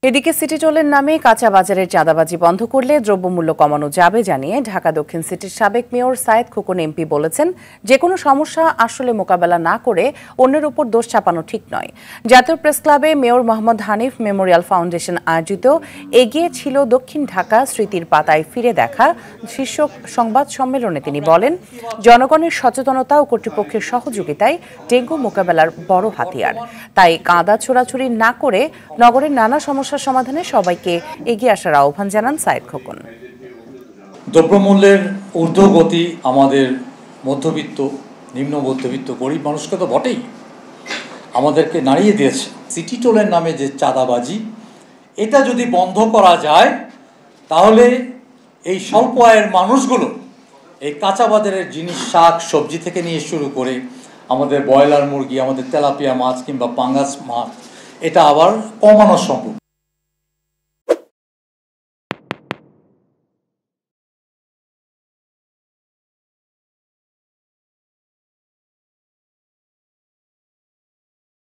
এদিকে সিটি টোলের নামে কাঁচা বাজারের চাঁদাবাজি বন্ধ করলে দ্রব্যমূল্য কমানো যাবে জানিয়ে ঢাকা দক্ষিণ সিটির সাবেক মেয়র সায়েদ খোকন এমপি বলেছেন, যে কোনো সমস্যা আসলে মোকাবেলা না করে অন্যের উপর দোষ চাপানো ঠিক নয়। জাতীয় প্রেস ক্লাবে mayor Mohammad Hanif Memorial foundation আয়োজিত এগিয়ে ছিল দক্ষিণ ঢাকা স্মৃতির পাতায় ফিরে দেখা শীর্ষক সংবাদ সম্মেলনে তিনি বলেন, জনগণের সচেতনতা ও কর্তৃপক্ষের সহযোগিতায় ডেঙ্গু মোকাবেলার বড় হাতিয়ার। তাই কাঁদা ছোড়াছুড়ি না করে নগরের নানা সমস্যা সমাধানে সবাইকে এগিয়ে আসার আহ্বান জানান সায়েদ খোকন। দ্রব্যমূল্যের ঊর্ধ্বগতি আমাদের মধ্যবিত্ত, নিম্ন মধ্যবিত্ত গরিব মানুষকে তো বটেই, আমাদেরকে নাড়িয়ে দিয়েছে। সিটি টোলের নামে যে চাঁদাবাজি, এটা যদি বন্ধ করা যায় তাহলে এই স্বল্প আয়ের মানুষগুলো এই কাঁচা বাজারের জিনিস, শাক সবজি থেকে নিয়ে শুরু করে আমাদের ব্রয়লার মুরগি, আমাদের তেলাপিয়া মাছ কিংবা পাঙ্গাস মাছ, এটা আবার কমানো সম্ভব।